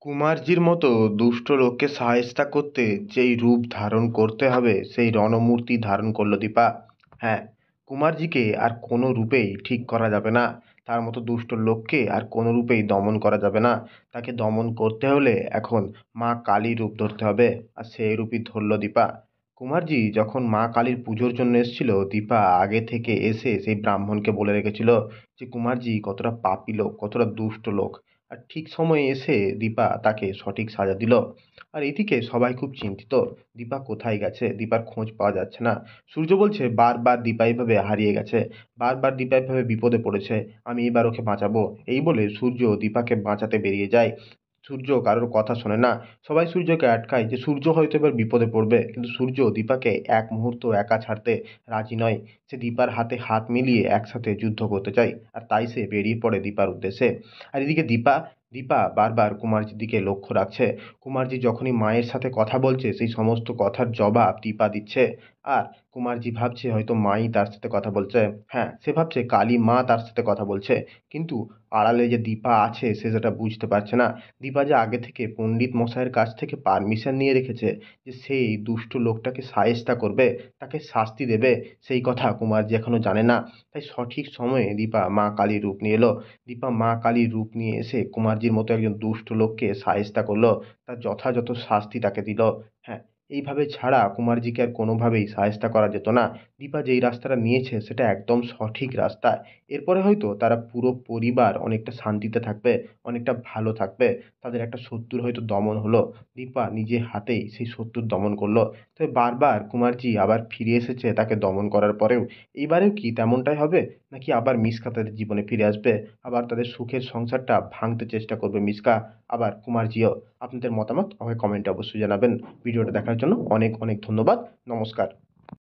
কুমারজির মতো দুষ্ট লোককে শায়েস্তা করতে যেই রূপ ধারণ করতে হবে সেই রণমূর্তি ধারণ করলো দীপা। হ্যাঁ, কুমারজিকে আর কোনো রূপেই ঠিক করা যাবে না। তার মতো দুষ্ট লোককে আর কোনো রূপেই দমন করা যাবে না। তাকে দমন করতে হলে এখন মা কালীর রূপ ধরতে হবে, আর সেই রূপই ধরলো দীপা। কুমারজি যখন মা কালীর পুজোর জন্য এসেছিল, দীপা আগে থেকে এসে সেই ব্রাহ্মণকে বলে রেখেছিল যে কুমারজি কতটা পাপী লোক, কতটা দুষ্ট লোক। আর ঠিক সময়ে এসে দীপা তাকে সঠিক সাজা দিল। আর এদিকে সবাই খুব চিন্তিত, দীপা কোথায় গেছে, দীপার খোঁজ পাওয়া যাচ্ছে না। সূর্য বলছে বারবার দীপা এইভাবে হারিয়ে গেছে, বারবার দীপা এইভাবে বিপদে পড়েছে, আমি এবার ওকে বাঁচাবো। এই বলে সূর্য দীপাকে বাঁচাতে বেরিয়ে যায়। সূর্য কারোর কথা শোনে না। সবাই সূর্যকে আটকায় যে সূর্য হয়তো এবার বিপদে পড়বে, কিন্তু সূর্য দীপাকে এক মুহূর্ত একা ছাড়তে রাজি নয়। সে দীপার হাতে হাত মিলিয়ে একসাথে যুদ্ধ করতে চায়, আর তাই সে বেরিয়ে পড়ে দীপার উদ্দেশ্যে। আর এদিকে দীপা দীপা বারবার কুমারজির দিকে লক্ষ্য রাখছে। কুমারজি যখনই মায়ের সাথে কথা বলছে সেই সমস্ত কথার জবাব দীপা দিচ্ছে। আর কুমারজি ভাবছে হয়তো মাই তার সাথে কথা বলছে। হ্যাঁ, সে ভাবছে কালী মা তার সাথে কথা বলছে। কিন্তু আড়ালে যে দীপা আছে সে সেটা বুঝতে পারছে না। দীপা যে আগে থেকে পণ্ডিত মশাইয়ের কাছ থেকে পারমিশন নিয়ে রেখেছে যে সেই দুষ্ট লোকটাকে শায়েস্তা করবে, তাকে শাস্তি দেবে, সেই কথা কুমারজি এখনো জানে না। তাই সঠিক সময়ে দীপা মা কালীর রূপ নিয়ে এলো। দীপা মা কালীর রূপ নিয়ে এসে কুমারজির মতো একজন দুষ্ট লোককে শায়েস্তা করলো, তার যথাযথ শাস্তি তাকে দিল। হ্যাঁ, এইভাবে ছাড়া কুমারজিকে আর কোনোভাবেই শায়েস্তা করা যেত না। দীপা যেই রাস্তাটা নিয়েছে সেটা একদম সঠিক রাস্তা। এরপরে হয়তো তারা পুরো পরিবার অনেকটা শান্তিতে থাকবে, অনেকটা ভালো থাকবে। তাদের একটা শত্রুর হয়তো দমন হলো, দীপা নিজে হাতেই সেই শত্রুর দমন করলো। তবে বারবার কুমারজি আবার ফিরে এসেছে তাকে দমন করার পরেও। এইবারেও কি তেমনটাই হবে? নাকি আবার মিশকা তাদের জীবনে ফিরে আসবে? আবার তাদের সুখের সংসারটা ভাঙতে চেষ্টা করবে মিশকা, আবার কুমারজিও? আপনাদের মতামত আমাকে কমেন্টে অবশ্যই জানাবেন। ভিডিওটা দেখার জন্য অনেক অনেক ধন্যবাদ। নমস্কার।